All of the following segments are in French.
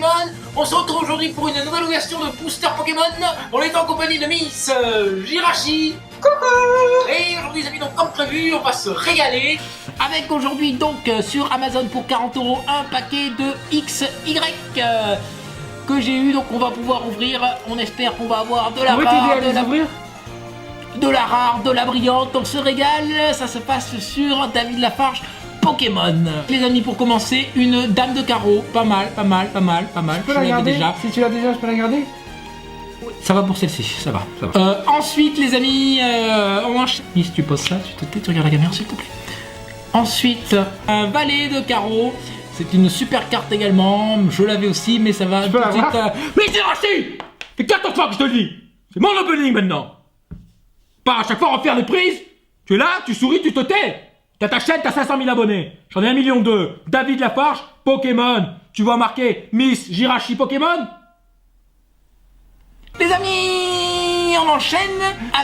Pokémon. On se retrouve aujourd'hui pour une nouvelle ouverture de booster Pokémon. On est en compagnie de Miss Jirachi. Coucou. Et aujourd'hui les amis, donc comme prévu, on va se régaler. Avec aujourd'hui donc sur Amazon pour 40 € un paquet de XY que j'ai eu, donc on va pouvoir ouvrir. On espère qu'on va avoir de la rare, de la rare, de la brillante. On se régale. Ça se passe sur David Lafarge Pokémon. Les amis, pour commencer, une dame de carreau. Pas mal, pas mal, pas mal, pas mal. Je peux la garder déjà. Si tu l'as déjà, je peux la garder. Ça va pour celle-ci, ça va, ça va. Ensuite les amis, on enchaîne. Miss, tu poses ça, tu te tais, tu regardes la caméra s'il te plaît. Ensuite, un valet de carreau. C'est une super carte également. Je l'avais aussi, mais ça va tout de suite. Mais c'est Jirachi! C'est 14 fois que je te le dis! C'est mon opening maintenant! Pas à chaque fois refaire des prises! Tu es là, tu souris, tu te tais! T'as ta chaîne, t'as 500 000 abonnés! J'en ai 1,2 million! David Lafarge, Pokémon! Tu vois marqué Miss Jirachi Pokémon? Les amis, on enchaîne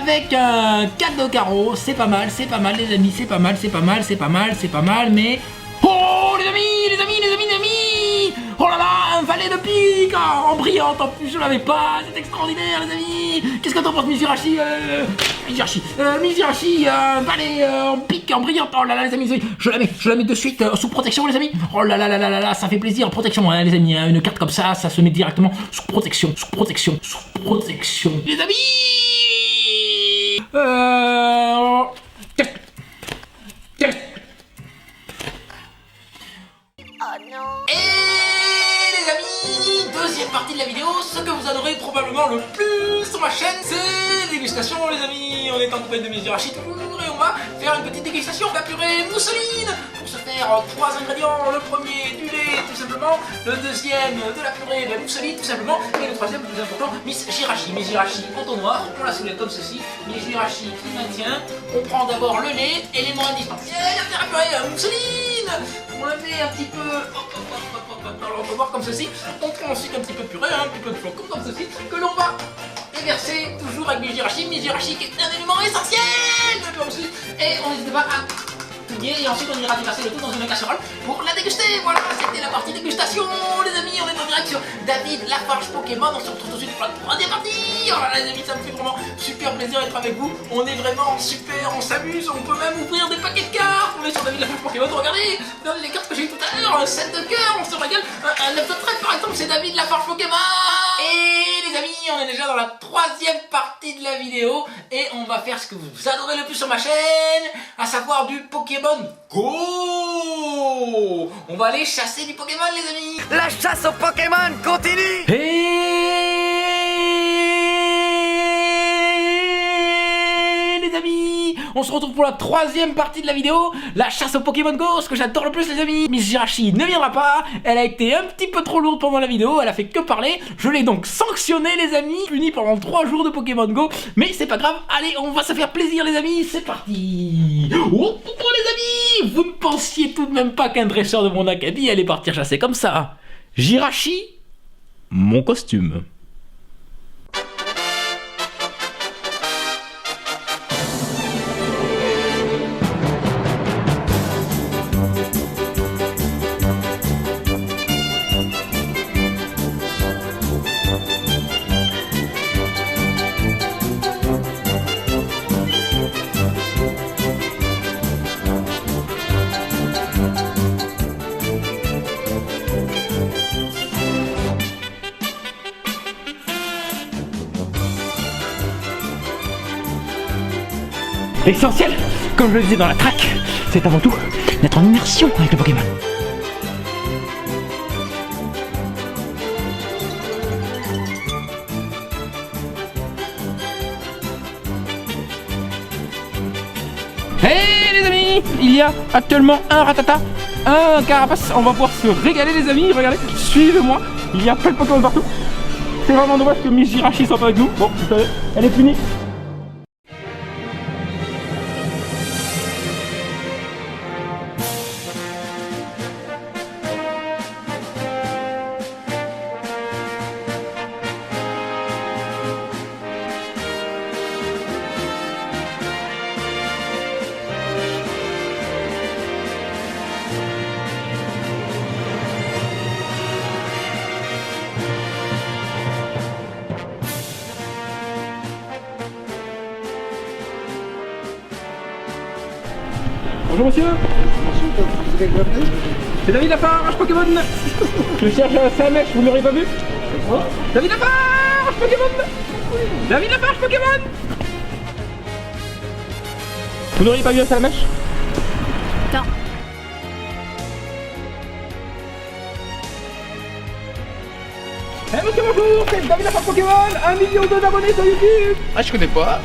avec un 4 de carreau. C'est pas mal les amis, c'est pas mal, c'est pas mal, c'est pas mal, c'est pas mal, mais... Oh les amis, les amis, les amis, les amis! Oh là là, un valet de pique en brillante, en plus je l'avais pas, c'est extraordinaire les amis! Qu'est-ce que t'en penses Miss Jirachi? Miss Jirachi, un valet en pique, en brillante, oh là là les amis, je la mets de suite sous protection les amis! Oh là là là là là là, ça fait plaisir, protection hein, les amis, hein, une carte comme ça, ça se met directement sous protection, sous protection, sous protection. Les amis! Et les amis, deuxième partie de la vidéo, ce que vous adorez probablement le plus sur ma chaîne, c'est dégustation les amis. On est en compagnie de Miss Jirachi toujours et on va faire une petite dégustation de la purée mousseline. Pour ce faire, 3 ingrédients, le premier du lait tout simplement, le deuxième de la purée de la mousseline tout simplement, et le troisième plus important, Miss Jirachi. Miss Jirachi entonnoir, on la soulève comme ceci, Miss Jirachi qui maintient, on prend d'abord le lait, élément indispensable à faire la purée mousseline. On la met un petit peu dans l'entonnoir comme ceci. On prend ensuite un petit peu de purée, un petit peu de flocons comme ceci, que l'on va déverser toujours avec Miss Jirachi. Miss Jirachi qui est un élément essentiel de la mousseline. Et on n'hésite pas à touiller et ensuite on ira déverser le tout dans une casserole pour la déguster. Voilà, c'était la partie dégustation les amis. On est en direct sur David Lafarge Pokémon. On se retrouve tout de suite pour la troisième partie. Oh là là les amis, ça me fait vraiment super plaisir d'être avec vous. On est vraiment super, on s'amuse, on peut même ouvrir des paquets de cartes. On est sur David Lafarge Pokémon, regardez les cartes que j'ai eu tout à l'heure, un 7 de cœur, on se régale, un 9 de trèfle par exemple, c'est David Lafarge Pokémon. Et les amis, on est déjà dans la troisième partie de la vidéo et on va faire ce que vous adorez le plus sur ma chaîne, à savoir du Pokémon Go. On va aller chasser du Pokémon les amis. La chasse aux Pokémon continue. Les amis, on se retrouve pour la troisième partie de la vidéo, la chasse au Pokémon Go, ce que j'adore le plus les amis. Miss Jirachi ne viendra pas, elle a été un petit peu trop lourde pendant la vidéo, elle a fait que parler, je l'ai donc sanctionnée les amis, punie pendant 3 jours de Pokémon Go, mais c'est pas grave, allez on va se faire plaisir les amis, c'est parti. Oh les amis, vous ne pensiez tout de même pas qu'un dresseur de mon acadie allait partir chasser comme ça. Jirachi, mon costume. L'essentiel, comme je le disais dans la track, c'est avant tout d'être en immersion avec le Pokémon. Hey les amis, il y a actuellement un Rattata, un Carapace, on va pouvoir se régaler les amis, regardez, suivez-moi, il y a plein de Pokémon partout. C'est vraiment dommage que Miss Jirachi soit pas avec nous, bon, vous savez, elle est punie. Bonjour monsieur. C'est David Lafarge Pokémon. Je cherche un Salamèche, vous l'aurez pas vu? David Lafarge Pokémon. David Lafarge Pokémon. Vous n'auriez pas vu un Salamèche? Non. Eh monsieur bonjour, c'est David Lafarge Pokémon, 1 million d'abonnés sur YouTube. Ah, je connais pas.